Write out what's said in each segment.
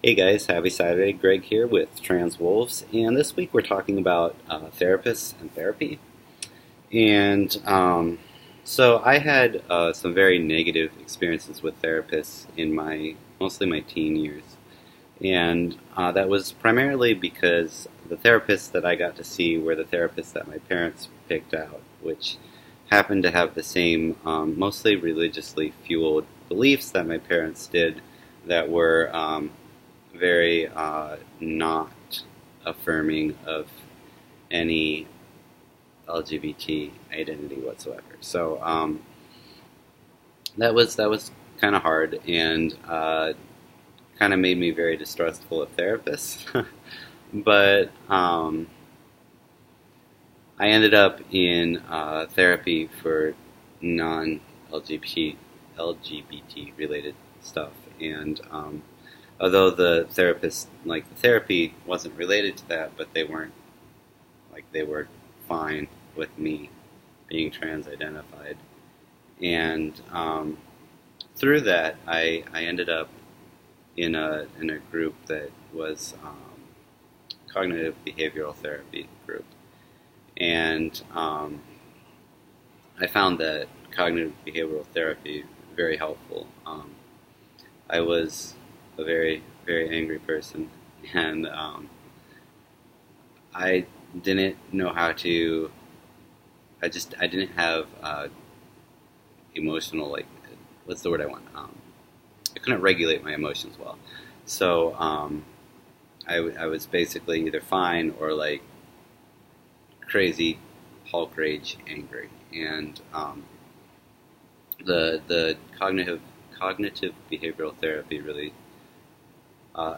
Hey guys, happy Saturday. Greg here with Trans Wolves, and this week we're talking about therapists and therapy. And so I had some very negative experiences with therapists in mostly my teen years, and that was primarily because the therapists that I got to see were the therapists that my parents picked out, which happened to have the same, mostly religiously fueled beliefs that my parents did, that were very not affirming of any LGBT identity whatsoever. So that was kind of hard, and kind of made me very distrustful of therapists. But I ended up in therapy for non-LGBT related stuff, and although the therapist, like the therapy, wasn't related to that, but they were fine with me being trans identified, and through that, I ended up in a group that was cognitive behavioral therapy group, and I found that cognitive behavioral therapy very helpful. I was a very, very angry person, and I didn't know how to. I didn't have emotional, like, what's the word I want? I couldn't regulate my emotions well, so I was basically either fine or like crazy Hulk rage angry, and the cognitive behavioral therapy really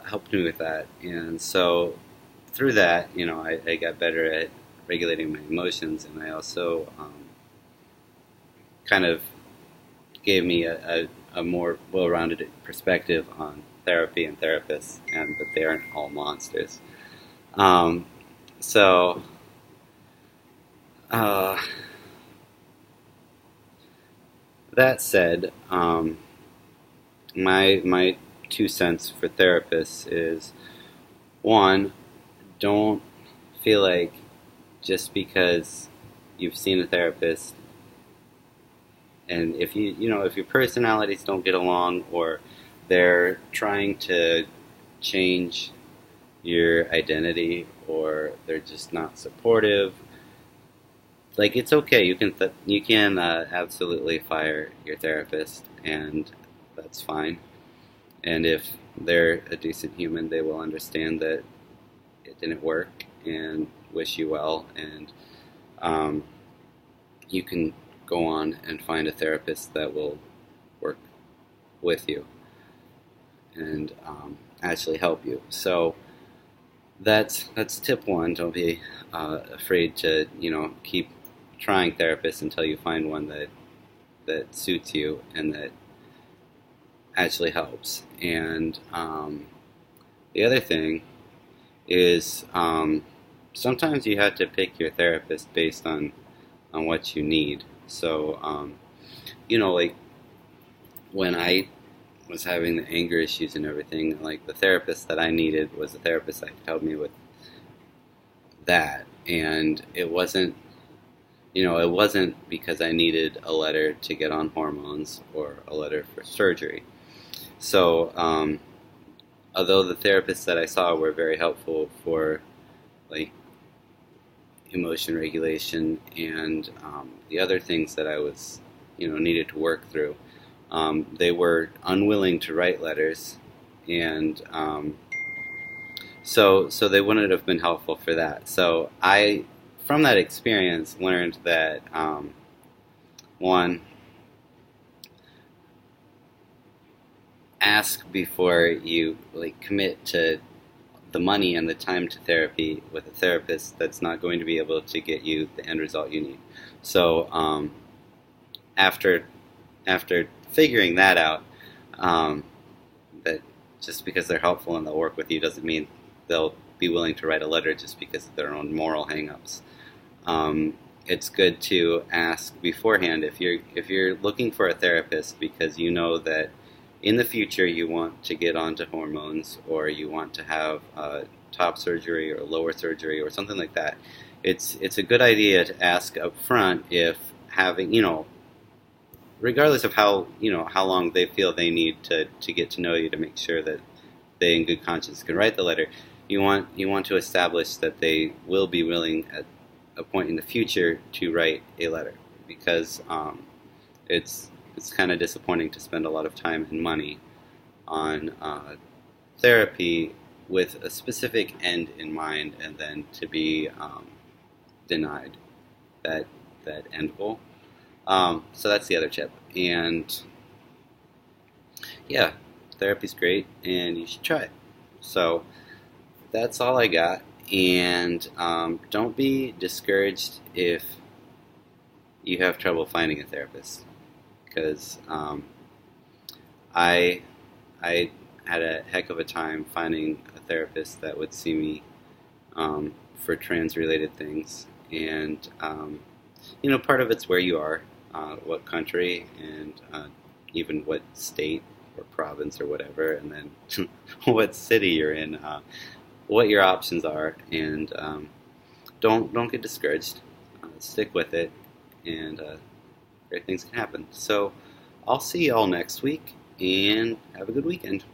helped me with that. And so through that, I got better at regulating my emotions, and I also kind of gave me a more well-rounded perspective on therapy and therapists, and that they aren't all monsters. So uh, that said, my 2 cents for therapists is, one, don't feel like just because you've seen a therapist, and if your personalities don't get along, or they're trying to change your identity, or they're just not supportive, like, it's okay. You can absolutely fire your therapist, and that's fine. And if they're a decent human, they will understand that it didn't work and wish you well. And um, you can go on and find a therapist that will work with you and actually help you. So that's tip one. Don't be afraid to keep trying therapists until you find one that suits you and that actually helps. And the other thing is, sometimes you have to pick your therapist based on what you need. So like when I was having the anger issues and everything, like, the therapist that I needed was a therapist that could help me with that, and it wasn't because I needed a letter to get on hormones or a letter for surgery. So, although the therapists that I saw were very helpful for, like, emotion regulation and the other things that I was, needed to work through, they were unwilling to write letters, and so they wouldn't have been helpful for that. So I, from that experience, learned that, one, ask before you, like, commit to the money and the time to therapy with a therapist that's not going to be able to get you the end result you need. So after figuring that out, that just because they're helpful and they'll work with you doesn't mean they'll be willing to write a letter just because of their own moral hangups. It's good to ask beforehand if you're looking for a therapist because you know that in the future you want to get onto hormones, or you want to have top surgery or lower surgery or something like that, it's a good idea to ask up front if having, regardless of how long they feel they need to get to know you, to make sure that they in good conscience can write the letter. You want to establish that they will be willing at a point in the future to write a letter, because it's kind of disappointing to spend a lot of time and money on therapy with a specific end in mind, and then to be denied that end goal. So that's the other tip. And yeah, therapy's great, and you should try it. So that's all I got. And don't be discouraged if you have trouble finding a therapist, because I I had a heck of a time finding a therapist that would see me for trans-related things, and part of it's where you are, what country, and even what state or province or whatever, and then what city you're in, what your options are, and don't get discouraged. Stick with it, and great things can happen. So I'll see you all next week, and have a good weekend.